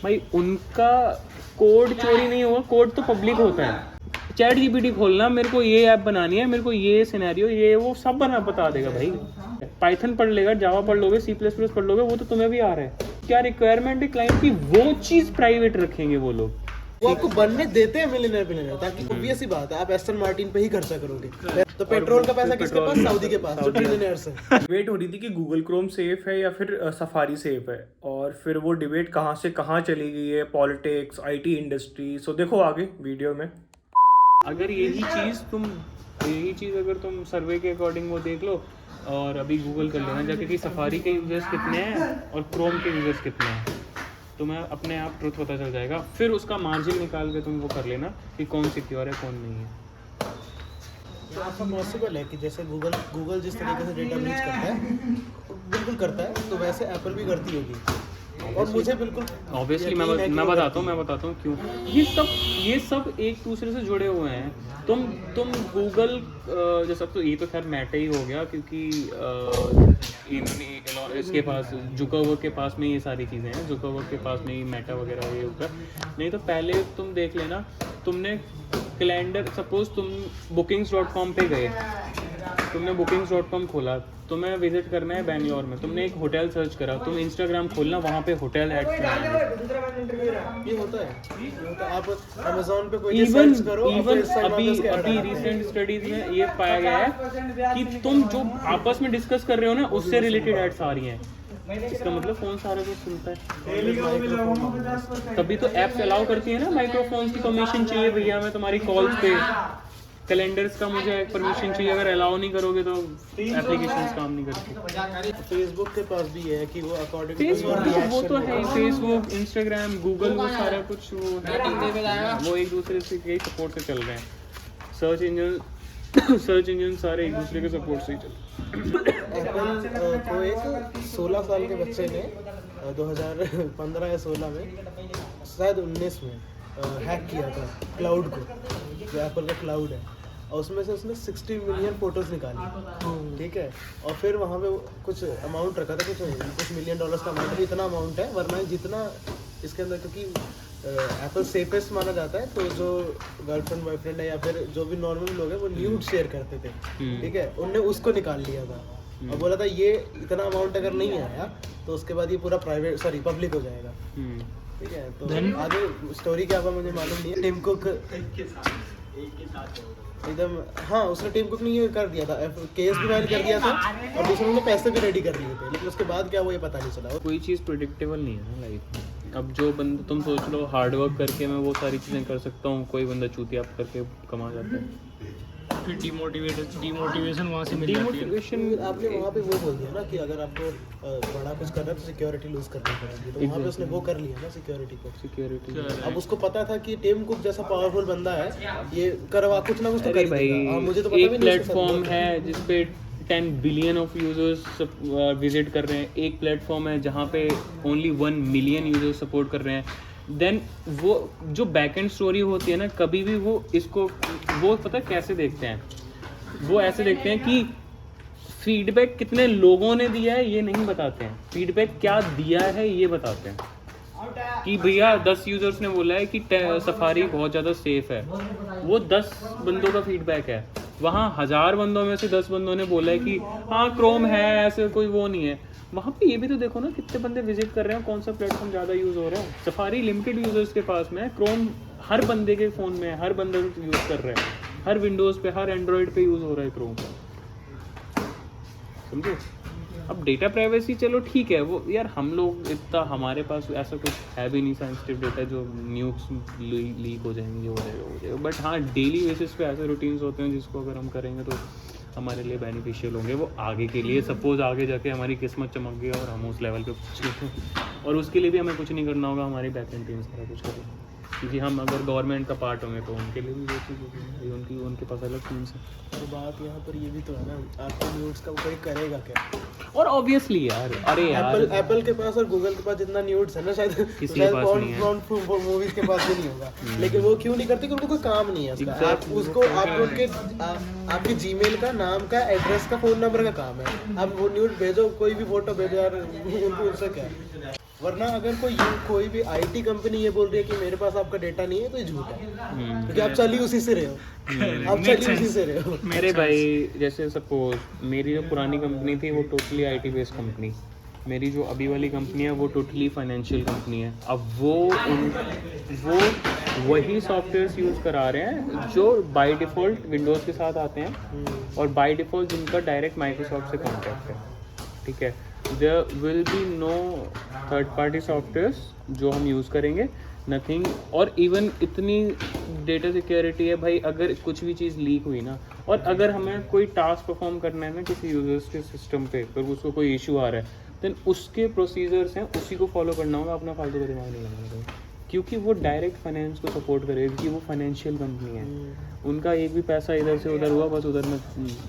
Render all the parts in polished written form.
भाई उनका कोड चोरी नहीं होगा, कोड तो पब्लिक होता है। चैट जीपीटी खोलना, मेरे को ये ऐप बनानी है, मेरे को ये सिनेरियो, ये वो सब बता देगा भाई। पाइथन पढ़ लेगा, जावा पढ़ लोगे, सी प्लस प्लस पढ़ लोगे, वो तो तुम्हें भी आ रहा है। क्या रिक्वायरमेंट है क्लाइंट की, वो चीज़ प्राइवेट रखेंगे वो लोग। वो आपको बनने देते हैं मिलियनेयर, ताकि ऑब्वियस ही बात है आप एस्टन मार्टिन पे ही खर्चा करोगे। तो पेट्रोल का पैसा किसके पास? सऊदी के पास, जो ट्रिलियनेयर्स है। डिबेट हो रही थी कि गूगल क्रोम सेफ है या फिर सफारी सेफ है, और फिर वो डिबेट कहाँ से कहाँ चली गई है, पॉलिटिक्स, आईटी इंडस्ट्री। सो देखो आगे वीडियो में। अगर यही चीज़ अगर तुम सर्वे के अकॉर्डिंग वो देख लो, और अभी गूगल कर लेना जाके कि सफारी के यूजर्स कितने हैं और क्रोम के यूजर्स कितने हैं, तुम्हें अपने आप ट्रुथ पता चल जाएगा। फिर उसका मार्जिन निकाल के तुम वो कर लेना कि कौन सिक्योर है कौन नहीं है। तो आपका पॉसिबल है कि जैसे गूगल जिस तरीके से डेटा ब्रीच करता है, बिल्कुल करता है, तो वैसे एप्पल भी करती होगी। और मुझे बिल्कुल ऑब्वियसली मैं बताता हूँ क्यों। ये सब एक दूसरे से जुड़े हुए हैं। तुम गूगल जैसा, तो ये तो खैर मैटा ही हो गया, क्योंकि इसके पास जुकरबर्ग के पास में ये सारी चीज़ें हैं, जुकरबर्ग के पास में ही मैटा वगैरह ये होगा। नहीं तो पहले तुम देख लेना, तुमने कैलेंडर, सपोज तुम bookings.com पे गए, तुमने bookings.com खोला, तुम्हें विजिट करना है बैंगलोर में, तुमने एक होटल सर्च करा, तुम इंस्टाग्राम खोलना, वहाँ पे होटल ऐड ये होता है। आप अमेज़न पे कोई इवन सर्च करो, अभी रिसेंट स्टडीज में ये पाया गया है कि तुम जो आपस में डिस्कस कर रहे हो ना, उससे रिलेटेड एड्स आ रही हैं। इसका मतलब फोन सारा कुछ सुनता है। तभी तो एप्स अलाउ करती है ना, माइक्रोफोन्स की परमिशन चाहिए भैया, मैं तुम्हारी कॉल्स पे, कैलेंडर्स का मुझे परमिशन चाहिए। अगर अलाउ नहीं करोगे तो एप्लीकेशंस काम नहीं करती। फेसबुक के पास भी है कि वो अकॉर्डिंग फेसबुक वो तो है, फेसबुक, इंस्टाग्राम, गूगल, वो सारा कुछ वो एक दूसरे से के सपोर्ट से चल रहे हैं। सर्च इंजन सारे एक दूसरे के सपोर्ट से ही चल रहे हैं। एप्पल को एक 16 साल के बच्चे ने 2015 या 16 में, शायद 19 में हैक किया था क्लाउड को, जो एप्पल का क्लाउड है, और उसमें से उसने 60 मिलियन फोटोज निकाली। ठीक है, और फिर वहाँ पे कुछ अमाउंट रखा था, कुछ मिलियन डॉलर्स का अमाउंट, इतना अमाउंट है, वरना जितना इसके अंदर, क्योंकि एप्पल सेफेस्ट माना जाता है, तो जो गर्लफ्रेंड बॉयफ्रेंड है या फिर जो भी नॉर्मल लोग हैं वो न्यूड शेयर करते थे। ठीक है, उनने उसको निकाल लिया था और बोला था ये इतना अमाउंट अगर नहीं आया तो उसके बाद ये पूरा पब्लिक हो जाएगा। ठीक है, तो आगे स्टोरी क्या हुआ मुझे मालूम नहीं है। टिम कुक एकदम, हाँ, उसने टिम कुक ने ये कर दिया था, केस भी फाइल कर दिया था और दूसरों ने पैसे भी रेडी कर लिए थे, लेकिन उसके बाद क्या हुआ ये पता नहीं चला। कोई चीज़ प्रेडिक्टेबल नहीं है ना लाइफ में। अब जो बंदा, तुम सोच लो हार्ड वर्क करके मैं वो सारी चीज़ें कर सकता हूँ, कोई बंदा चूतिया करके कमा जाता है। फिर डिमोटिवेशन वहाँ से मिल जाती है। आपने वहाँ पे वो बोल दिया ना कि अगर आपको बड़ा कुछ करना है तो सिक्योरिटी लूज करनी पड़ेगी, तो वहाँ पे उसने वो कर लिया ना सिक्योरिटी। अब उसको पता था कि टिम कुक जैसा पावरफुल बंदा है, ये करवा कुछ ना कुछ तो कर भाई, मुझे तो पता भी एक नहीं प्लेटफॉर्म है जिसपे 10 बिलियन ऑफ यूजर्स विजिट कर रहे हैं, एक प्लेटफॉर्म है जहाँ पे ओनली 1 मिलियन यूजर्स सपोर्ट कर रहे हैं। देन वो जो बैक एंड स्टोरी होती है ना, कभी भी वो इसको, वो पता है कैसे देखते हैं, वो ऐसे देखते हैं कि फीडबैक कितने लोगों ने दिया है ये नहीं बताते हैं, फीडबैक क्या दिया है ये बताते हैं। कि भैया 10 यूजर्स ने बोला है कि सफारी बहुत ज़्यादा सेफ है, वो 10 बंदों का फीडबैक है। वहाँ 1000 बंदों में से 10 बंदों ने बोला है कि हाँ क्रोम है, ऐसे कोई वो नहीं है। वहाँ पे ये भी तो देखो ना कितने बंदे विजिट कर रहे हैं, कौन सा प्लेटफॉर्म ज़्यादा यूज़ हो रहा है। सफारी लिमिटेड यूजर्स के पास में है, क्रोम हर बंदे के फ़ोन में है, हर बंदा यूज़ कर रहा है, हर विंडोज़ पे, हर एंड्रॉयड पे यूज़ हो रहा है क्रोम। समझो। अब डेटा प्राइवेसी चलो ठीक है, वो यार हम लोग इतना, हमारे पास ऐसा कुछ है भी नहीं सेंसिटिव डेटा जो न्यूज़ लीक हो जाएंगे, हो जाएगा। बट हाँ, डेली बेसिस पे ऐसे रूटीन्स होते हैं जिसको अगर हम करेंगे तो हमारे लिए बेनिफिशियल होंगे वो आगे के लिए। सपोज़ आगे जाके हमारी किस्मत चमक गई और हम उस लेवल पे पहुँच गए, और उसके लिए भी हमें कुछ नहीं करना होगा, हमारी बैक एंड टीम सारा कुछ करेगी। क्योंकि हम अगर गवर्नमेंट का पार्ट होंगे तो उनके लिए भी वो चीज़ होगी, उनके पास अलग टीम्स है। और बात यहाँ पर ये भी तो है ना, आपके न्यूड्स का कोई करेगा क्या? और ऑब्वियसली यार, अरे यार एप्पल के पास और गूगल के पास जितना न्यूड्स है ना, शायद किसी के पास नहीं है। मूवीज के पास भी नहीं होगा। लेकिन वो क्यों नहीं करते? क्योंकि उनको कोई काम नहीं है उसका। आप उसको आपके जीमेल का, नाम का, एड्रेस का, फोन नंबर का काम है। आप वो न्यूड भेजो, कोई भी फोटो भेजो यार, उनको उससे क्या है? वरना अगर कोई भी आईटी कंपनी ये बोल रही है कि मेरे पास आपका डेटा नहीं है, तो ये झूठ है, क्योंकि आप चल ही उसी से रहे हो। आप चल ही उसी से रहे हो। मेरे भाई जैसे सपोज मेरी जो पुरानी कंपनी थी वो टोटली आईटी बेस्ड कंपनी, मेरी जो अभी वाली कंपनी है वो टोटली फाइनेंशियल कंपनी है। अब वो वही सॉफ्टवेयर्स यूज़ करा रहे हैं जो बाय डिफ़ॉल्ट विंडोज़ के साथ आते हैं और बाय डिफ़ॉल्ट जिनका डायरेक्ट माइक्रोसॉफ्ट से कॉन्टैक्ट है, ठीक है। There will be no third party softwares जो हम यूज़ करेंगे, नथिंग। और इवन इतनी डेटा सिक्योरिटी है भाई, अगर कुछ भी चीज़ लीक हुई ना, और अगर हमें कोई टास्क परफॉर्म करना है ना किसी यूजर्स के सिस्टम पे, पर उसको कोई इशू आ रहा है, देन उसके प्रोसीजर्स हैं, उसी को फॉलो करना होगा, अपना फालतू का दिमाग नहीं लगाना, क्योंकि वो डायरेक्ट फाइनेंस को सपोर्ट करेगी, क्योंकि वो फाइनेंशियल कंपनी है। उनका एक भी पैसा इधर से उधर हुआ बस उधर में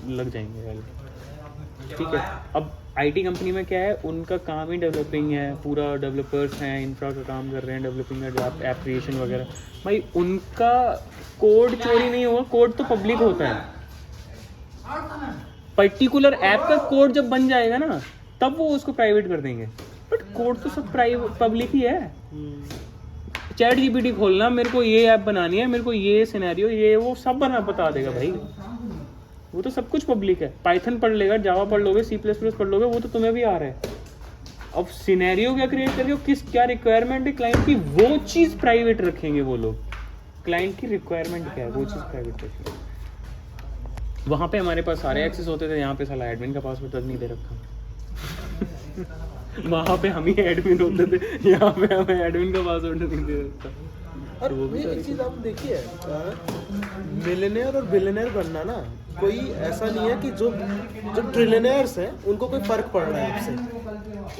लग जाएंगे वाले, ठीक है। अब आईटी कंपनी में क्या है, उनका काम ही डेवलपिंग है, पूरा डेवलपर्स हैं, इंफ्रा का काम कर रहे हैं, डेवलपिंग का ऐप क्रिएशन वगैरह। भाई उनका कोड चोरी नहीं होगा, कोड तो पब्लिक होता है। पर्टिकुलर ऐप का कोड जब बन जाएगा ना, तब वो उसको प्राइवेट कर देंगे, बट कोड तो सब प्राइवेट पब्लिक ही है। चैट जीपीटी खोलना, मेरे को ये ऐप बनानी है, मेरे को ये सिनेरियो, ये वो सब बता देगा भाई, वो तो सब कुछ पब्लिक है। पाइथन पढ़ लेगा, जावा पढ़ लोगे, C++ पढ़ लोगे, वो तो तुम्हें भी आ रहा है। अब सिनेरियो क्या क्रिएट करके, क्या रिक्वायरमेंट है क्लाइंट की, वो चीज़ प्राइवेट रखेंगे वो लोग। क्लाइंट की रिक्वायरमेंट क्या है, वो चीज़ प्राइवेट रखेंगे। वहाँ पे हमारे पास सारे एक्सेस होते थे, यहाँ पे साला एडमिन का पासवर्ड तक नहीं दे रखा। वहाँ पे हम ही एडमिन होते थे, यहाँ पे हमें एडमिन का पासवर्ड नहीं दे रखा। और ये एक चीज़ आप देखिए, मिलियनेयर और बिलियनेयर बनना ना कोई ऐसा नहीं है कि जो ट्रिलियनेयर्स हैं उनको कोई फर्क पड़ रहा है आपसे,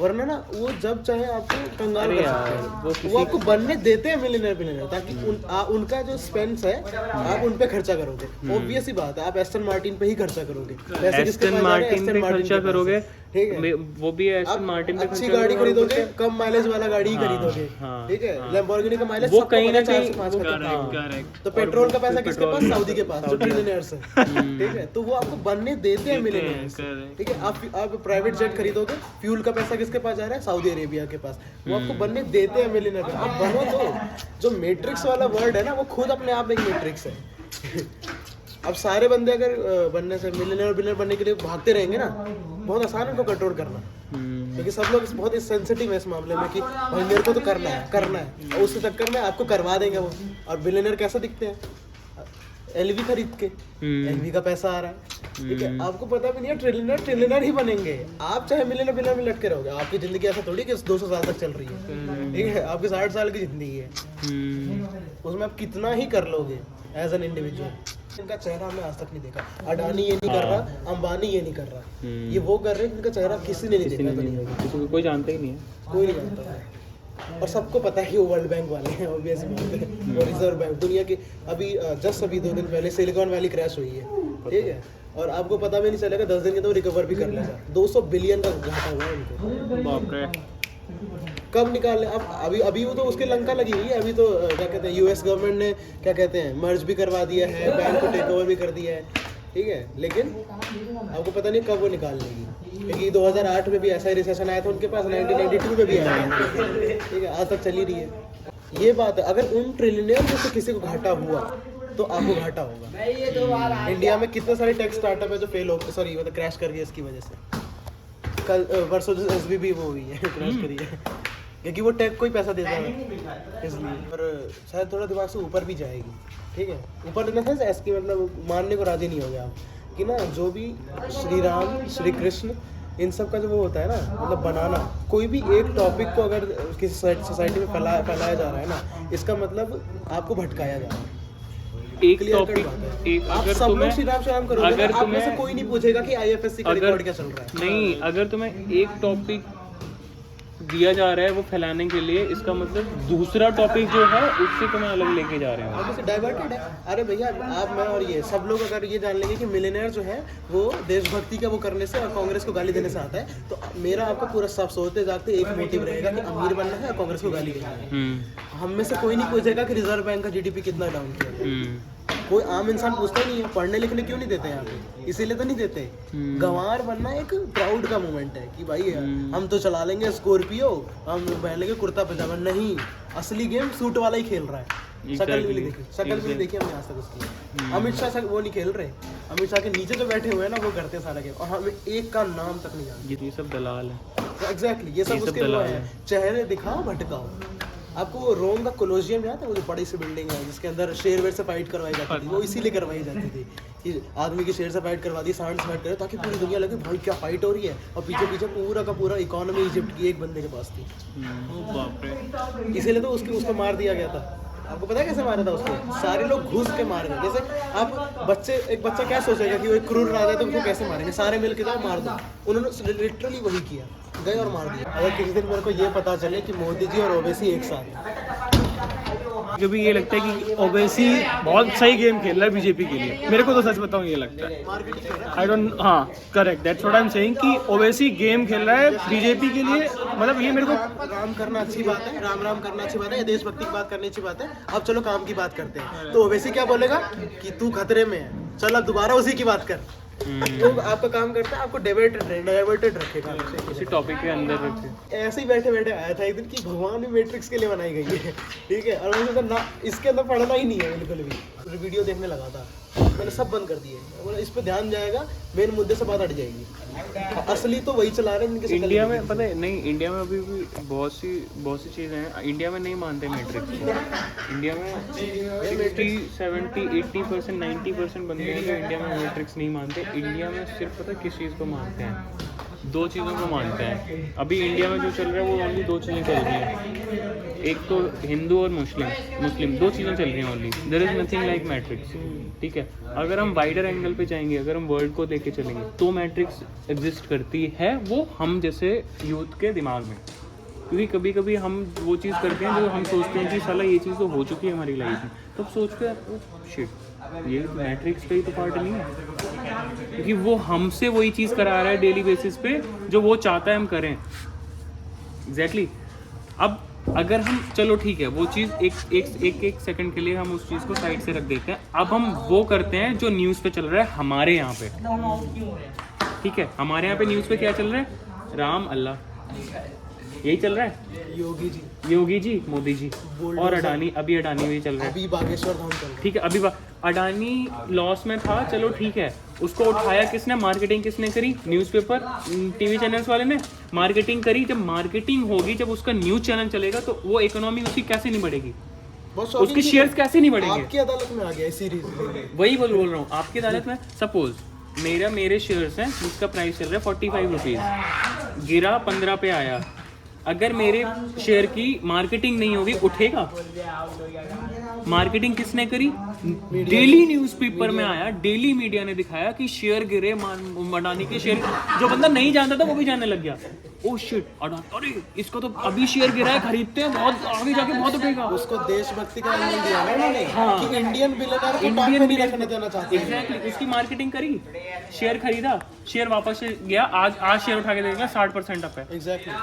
वरना ना वो जब चाहे आपको कंगाल कर सकते हैं। वो आपको बनने देते हैं मिलियनेयर बिलियनेयर, ताकि उनका जो स्पेंस है आप उन पे खर्चा करोगे। ऑब्वियस ही बात है, आप एस्टन मार्टिन पे ही खर्चा करोगे, एस्टन मार्टिन पे खर्चा करोगे, ठीक है, वो भी एस्टन मार्टिन पे अच्छी गाड़ी खरीदोगे, कम माइलेज वाला गाड़ी ही खरीदोगे, ठीक है। लैम्बोर्गिनी का माइलेज वो कहीं ना कहीं, तो पेट्रोल का पैसा किसके पास? सऊदी के पास, जो ट्रिलियनेयर्स है, ठीक है। तो वो आपको बनने देते हैं मिलियनेयर्स, ठीक है। आप प्राइवेट जेट खरीदोगे, फ्यूल का पैसा किसके पास जा रहा है? सऊदी अरेबिया के पास। वो आपको बनने देते हैं मिलियनेयर। आप बनो तो, जो मैट्रिक्स वाला वर्ड है ना, वो खुद अपने आप में एक मैट्रिक्स है। अब सारे बंदे अगर बनने से मिलियनेयर बिलियनेयर बनने के लिए भागते रहेंगे ना, बहुत आसान है उनको कंट्रोल करना, क्योंकि सब लोग बहुत सेंसिटिव है इस मामले में कि भाई मेरे को तो करना है, और उस चक्कर में आपको करवा देंगे वो। और बिलियनेयर कैसा दिखते हैं? LV खरीद के, LV का पैसा आ रहा है, ठीक है। आपको पता भी नहीं है, ट्रिलियनर ही बनेंगे आप, चाहे मिलियनर बिलियनर में लटके रहोगे। आपकी जिंदगी ऐसा थोड़ी कि 200 साल तक चल रही है, ठीक है। आपकी 60 साल की जिंदगी है, उसमें आप कितना ही कर लोगे एज एन इंडिविजुअल। इनका चेहरा हमने आज तक नहीं देखा। अडानी ये नहीं कर रहा, अंबानी ये नहीं कर रहा, ये वो कर रहे हैं जिनका चेहरा किसी ने नहीं देखा, किसी को कोई जानता ही नहीं है, कोई नहीं जानता है। और सबको पता है कि वो वर्ल्ड बैंक वाले हैं, ऑब्वियस बात है। और रिजर्व बैंक दुनिया की अभी 2 दिन पहले सिलिकॉन वैली क्रैश हुई है, ठीक है। और आपको पता भी नहीं चलेगा, 10 दिन के तो रिकवर भी कर लेगा। 200 बिलियन का घाटा हुआ है उनको, बाप रे। कब निकाल अब अभी वो तो उसके लंका लगी हुई है। अभी तो क्या कहते हैं, US गवर्नमेंट ने क्या कहते हैं, मर्ज भी करवा दिया है, बैंक को टेक ओवर भी कर दिया है, ठीक है। लेकिन आपको पता नहीं कब वो निकाल लेगी, क्योंकि 2008 में भी ऐसा ही रिसेशन आया था उनके पास, 1992 में भी आया है, ठीक है। आज तक चली रही है ये बात है। अगर उन ट्रिलियनियर में से किसी को घाटा हुआ तो आपको घाटा होगा। इंडिया में कितने सारे टेक स्टार्टअप है जो फेल हो, सॉरी मतलब क्रैश कर गए इसकी वजह से। कल परसों जो SBB वो हुई है, क्रैश करी है, क्योंकि वो टेक को ही पैसा देता है इसलिए। और शायद थोड़ा दिमाग से ऊपर भी जाएगी, ठीक है। ऊपर देना था ऐसे, मतलब मानने को राजी नहीं हो गया आप कि ना, जो भी श्री राम श्री कृष्ण इन सब का जो वो होता है ना, मतलब बनाना, कोई भी एक टॉपिक को अगर किसी सोसाइटी में फैलाया जा रहा है ना, इसका मतलब आपको भटकाया जा रहा है। एक टॉपिक, एक अगर सब लोग श्री राम करोगे, अगर आप में से कोई नहीं पूछेगा कि IFSC का रिकॉर्ड क्या चल रहा है। नहीं, अगर तुम्हें एक टॉपिक दिया जा रहा है वो फैलाने के लिए, इसका मतलब दूसरा टॉपिक जो है उससे तो मैं अलग लेके जा रहे हैं। आप डाइवर्टेड है। अरे भैया आप, मैं और ये सब लोग अगर ये जान लेंगे कि मिलियनेयर जो है वो देशभक्ति का वो करने से और कांग्रेस को गाली देने से आता है, तो मेरा आपका पूरा सब सोते जागते एक मोटिव रहेगा कि अमीर बनना है और कांग्रेस को गाली देना है। हम में से कोई नहीं पूछेगा कि रिजर्व बैंक का जीडीपी कितना डाउन किया। कोई आम इंसान पूछता नहीं है। पढ़ने लिखने क्यों नहीं देते यहाँ पे? इसीलिए तो नहीं देते। गंवार बनना एक प्राउड का मोमेंट है कि भाई हम तो चला लेंगे स्कॉर्पियो, हम पहन लेंगे कुर्ता पजामा। नहीं, असली गेम सूट वाला ही खेल रहा है। शक्ल भी देखी, शक्ल भी देखी हमने आज तक उसकी। अमित शाह वो नहीं खेल रहे। अमित शाह के नीचे जो बैठे हुए हैं ना वो करते हैं सारा गेम, और हम एक का नाम तक नहीं जानते। ये सब दलाल है। एग्जैक्टली, ये सब उसके वो है। चेहरे दिखाओ भटकाओ। आपको रोम का कोलोसियम याद है? वो जो बड़ी सी बिल्डिंग है जिसके अंदर शेर वेर से फाइट करवाई जाती थी, वो इसीलिए करवाई जाती थी कि आदमी की शेर से फाइट करवा दी, सांड से फाइट करे, ताकि पूरी दुनिया लगे भाई क्या फाइट हो रही है। और पीछे पीछे पूरा का पूरा इकोनॉमी इजिप्ट की एक बंदे के पास थी। बाप रे। इसीलिए तो उसको मार दिया गया था। आपको पता है कैसे मारा था उसको? सारे लोग घुस के मार गए। जैसे आप एक बच्चा क्या सोचेगा कि वो एक क्रूर राजा है तो उसको कैसे मारेंगे? सारे मिल के जाओ मार दो। उन्होंने लिटरली वही किया, गए और मार दिया। अगर किसी दिन मेरे को ये पता चले कि मोदी जी और ओवैसी एक साथ, मुझे भी ये लगता है कि ओवैसी बहुत सही गेम खेल रहा है बीजेपी के लिए। मेरे को तो सच बताऊं ये लगता है। आई डोंट, हाँ correct, that's what I am saying कि ओवैसी गेम खेल रहा है बीजेपी के लिए। मतलब ये मेरे को राम करना अच्छी बात है, राम करना अच्छी बात है, देशभक्ति की बात करनी अच्छी बात है। अब चलो काम की बात करते हैं। तो ओवैसी क्या बोलेगा कि तू खतरे में है, चल अब दोबारा उसी की बात कर। तो आपका काम करता है आपको डाइवर्टेड रखेगा उसी टॉपिक के अंदर रखे। ऐसे ही बैठे बैठे आया था एक दिन कि भगवान भी मैट्रिक्स के लिए बनाई गई है, ठीक है, और मुझे ना इसके अंदर पढ़ना ही नहीं है बिल्कुल भी। वीडियो देखने लगा था, मैंने सब बंद कर दिए। बोला इस पे ध्यान जाएगा, मेन मुद्दे से बात हट जाएगी। असली तो वही चला रहे हैं जिनके इंडिया में पता है नहीं, इंडिया में अभी भी बहुत सी चीज़ें हैं। इंडिया में नहीं मानते मैट्रिक्स को। इंडिया में 60, 70, 80%, 90% बंदे हैं जो इंडिया में मैट्रिक्स नहीं मानते। इंडिया में सिर्फ पता किस चीज़ को मानते हैं? दो चीज़ों को मानते हैं। अभी इंडिया में जो चल रहा है वो ओनली दो चीज़ें चल रही हैं, एक तो हिंदू और मुस्लिम दो चीज़ें चल रही हैं only. There is nothing like matrix, ठीक है। अगर हम वाइडर एंगल पे जाएंगे, अगर हम वर्ल्ड को लेके चलेंगे, तो मैट्रिक्स एग्जिस्ट करती है, वो हम जैसे यूथ के दिमाग में। क्योंकि कभी कभी हम वो चीज़ करते हैं जो हम सोचते हैं कि साला ये चीज़ तो हो चुकी है हमारी लाइफ में, तब सोचते हैं शिट ये मैट्रिक्स का ही तो पार्ट नहीं है, क्योंकि वो हमसे वही चीज़ करा रहा है डेली बेसिस पे जो वो चाहता है हम करें। एग्जैक्टली। अब अगर हम चलो ठीक है वो चीज़ एक सेकंड के लिए हम उस चीज़ को साइड से रख देते हैं। अब हम वो करते हैं जो न्यूज़ पे चल रहा है हमारे यहाँ पे, ठीक है। हमारे यहाँ पे न्यूज़ पे क्या चल रहा है? राम अल्लाह, यही चल रहा है। योगी जी, मोदी जी और अडानी। अभी अडानी भी चल रहा है, अभी बागेश्वर धाम चल रहा है, ठीक है। अभी अडानी लॉस में था, चलो ठीक है। उसको उठाया किसने? मार्केटिंग किसने करी? न्यूज़पेपर, टीवी चैनल्स वाले ने मार्केटिंग करी। जब मार्केटिंग होगी, जब उसका न्यूज़ चैनल चलेगा, तो वो इकोनॉमी उसकी कैसे नहीं बढ़ेगी? उसके शेयर्स कैसे नहीं बढ़ेंगे? आपकी अदालत में आ गया सीरीज, वही बोल रहा हूँ, आपकी अदालत में। सपोज मेरे शेयर्स हैं जिसका प्राइस चल रहा है 45 रुपीज़, गिरा 15 पे आया। अगर मेरे शेयर की मार्केटिंग नहीं होगी, उठेगा? मार्केटिंग किसने करी? डेली न्यूज़पेपर में आया, डेली मीडिया ने दिखाया कि शेयर गिरे, अडानी के शेयर। जो बंदा नहीं जानता था वो भी जानने लग गया, ओ शिट अडानी, अरे इसका तो अभी शेयर गिरा है, खरीदते हैं, बहुत आगे जाके बहुत उठेगा। उसको देशभक्ति का एंगल दिया ना उन्होंने, कि इंडियन बिलियनर को टॉप पे नहीं रखने देना चाहते। एग्जैक्टली, उसकी मार्केटिंग करी, शेयर खरीदा, शेयर वापस गया। आज शेयर उठा के देखेगा 60% अप है। एग्जैक्टली,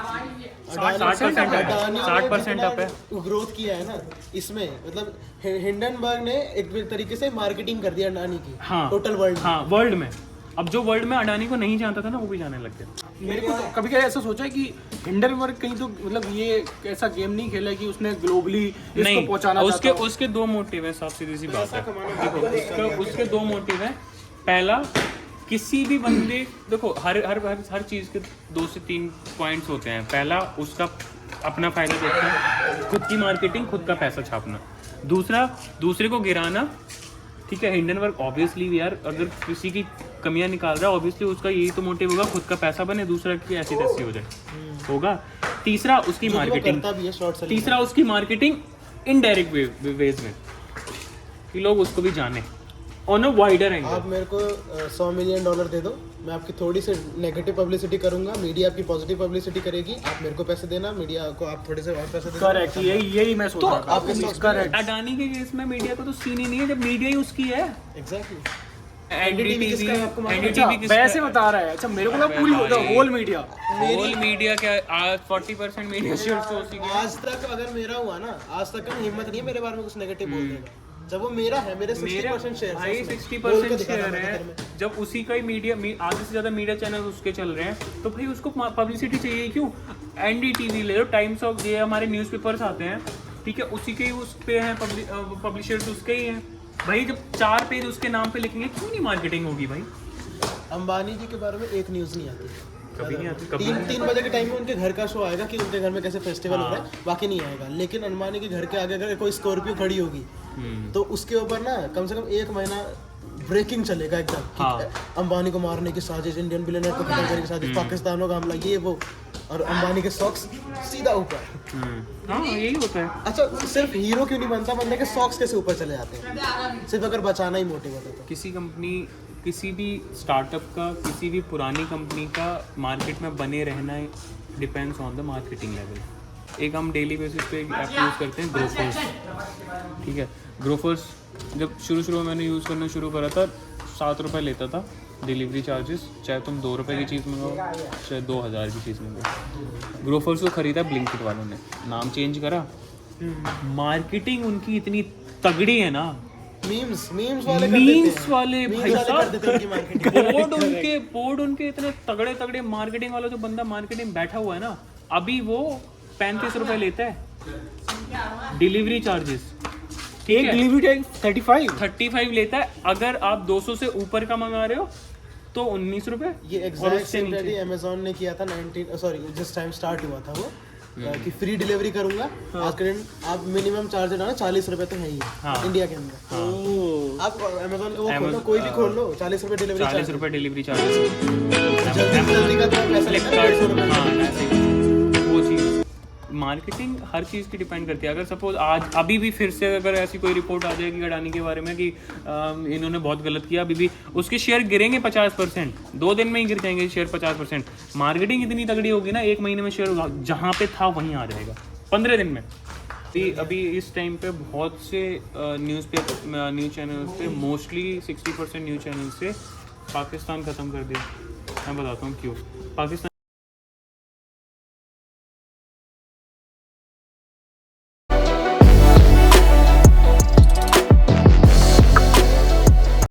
60% अप है। ग्रोथ किया है ना इसमें। मतलब हिंडनबर्ग ने एक तरीके से मार्केटिंग कर दिया अडानी की, हाँ, टोटल वर्ल्ड, हाँ वर्ल्ड में। अब जो वर्ल्ड में अडानी को नहीं जानता था ना, वो भी जाने लग गया। मेरे को तो कभी कभी ऐसा सोचा है कि हिंडनबर्ग कहीं तो मतलब ये ऐसा गेम नहीं खेला है कि उसने ग्लोबली इसको पहुंचाना चाहता। उसके दो मोटिव है, साफ सीधी सी बात है। देखो उसके दो मोटिव है। पहला, किसी भी बंदे, देखो हर चीज़ के 2 से 3 पॉइंट्स होते हैं। पहला, उसका अपना फायदा देखना, खुद की मार्केटिंग, खुद का पैसा छापना। दूसरा, दूसरे को गिराना, ठीक है। हिंडनबर्ग ऑब्वियसली यार अगर किसी की कमियां निकाल रहा है, ऑब्वियसली उसका यही तो मोटिव होगा, खुद का पैसा बने, दूसरा की ऐसी तैसी हो जाए, होगा। तीसरा उसकी मार्केटिंग, तीसरा उसकी मार्केटिंग इनडायरेक्ट वेज में, कि लोग उसको भी जाने ऑन अ वाइडर एंगल। आप मेरे को $100 मिलियन दे दो, मैं आपकी थोड़ी सी नेगेटिव पब्लिसिटी करूंगा, मीडिया आपकी पॉजिटिव पब्लिसिटी करेगी, आप मेरे को पैसे देना, मीडिया को आप थोड़े से और पैसे देना। करेक्ट, यही मैं सोच रहा था। आपके stocks करेक्ट, अडानी के केस में मीडिया को तो सीन ही नहीं है, जब मीडिया ही उसकी है। एग्जैक्टली। एनडीटीवी अच्छा वैसे बता रहा है। अच्छा मेरे को ना पूरी होल मीडिया, होल मीडिया क्या आज 40% मीडिया शेयर तो उसी के। आज तक अगर मेरा हुआ ना, आज तक का हिम्मत नहीं है मेरे बारे में कुछ नेगेटिव बोल देगा। जब वो मेरा है, मेरे 60% शेयर भाई 60% शेयर है, जब उसी का ही मीडिया आधे से ज्यादा मीडिया चैनल उसके चल रहे हैं, तो भाई उसको पब्लिसिटी चाहिए क्यों? एनडीटीवी ले लो, टाइम्स ऑफ, ये हमारे न्यूज़पेपर्स आते हैं, ठीक है, उसी के ही उस पे हैं, पब्लिशर्स उसके ही हैं भाई। जब 4 पेज उसके नाम पे लिखेंगे, क्यों नहीं मार्केटिंग होगी भाई? अंबानी जी के बारे में एक न्यूज़ नहीं आती, कभी नहीं आती। 3 बजे के टाइम में उनके घर का शो आएगा कि उनके घर में कैसे फेस्टिवल हो रहा है, बाकी नहीं आएगा। लेकिन अंबानी के घर के आगे अगर कोई स्कॉर्पियो खड़ी होगी तो उसके ऊपर ना कम से कम 1 महीना ब्रेकिंग चलेगा एकदम। हाँ। अंबानी को मारने की साजिश, इंडियन बिलियनर को खत्म करने की साजिश, पाकिस्तानों का हमला, ये वो, और अंबानी के सॉक्स सीधा ऊपर। हाँ यही होता है। अच्छा सिर्फ हीरो क्यों नहीं बनता, बंदे के सॉक्स कैसे ऊपर चले जाते हैं? सिर्फ अगर बचाना ही मोटिव होता तो। किसी कंपनी, किसी भी स्टार्टअप का, किसी भी पुरानी कंपनी का मार्केट में बने रहना depends on the marketing level. एक हम डेली बेसिस पे एक ऐप यूज़ करते हैं, ग्रोफर्स, ठीक है। ग्रोफर्स जब शुरू में मैंने यूज़ करना शुरू करा था, 7 रुपये लेता था डिलीवरी चार्जेस, चाहे तुम 2 रुपये की चीज़ मंगाओ, चाहे 2000 की चीज़ मंगाओ। ग्रोफर्स को ख़रीदा ब्लिंकिट वालों ने, नाम चेंज करा, मार्केटिंग उनकी इतनी तगड़ी है ना, मीम्स वाले मीम्स वाले भाई कर देते हैं उनकी marketing। बोर्ड उनके इतने तगड़े मार्केटिंग वाला जो बंदा मार्केटिंग बैठा हुआ है ना, अभी वो 35 रुपए लेता है डिलीवरी चार्जेस, एक डिलीवरी 35 लेता है। अगर आप 200 से ऊपर का मंगा रहे हो तो 19 रुपए। ये एग्जैक्ट सेम स्टडी अमेज़न ने किया था जिस टाइम स्टार्ट हुआ था वो, कि फ्री डिलीवरी करूंगा। आज के दिन आप मिनिमम चार्ज है ना 40 रुपए तो है ही इंडिया के अंदर। आप अमेज़न को खोलो, कोई भी खोल लो, 40 रुपए डिलीवरी 40 रुपए डिलीवरी चार्जेस। जल्दी का तो पैसा लगता है 150 रुपए। वो चीज़ मार्केटिंग हर चीज़ की डिपेंड करती है। अगर सपोज आज अभी भी फिर से अगर ऐसी कोई रिपोर्ट आ जाएगी अडानी के बारे में कि इन्होंने बहुत गलत किया, अभी भी उसके शेयर गिरेंगे 50%, 2 दिन में ही गिर जाएंगे शेयर 50%। मार्केटिंग इतनी तगड़ी होगी ना, 1 महीने में शेयर जहाँ पे था वहीं आ जाएगा 15 दिन में। अभी इस टाइम पे बहुत से न्यूज़ चैनल्स पे मोस्टली 60% न्यूज़ चैनल से पाकिस्तान ख़त्म कर दिया। मैं बताता हूँ क्यों। पाकिस्तान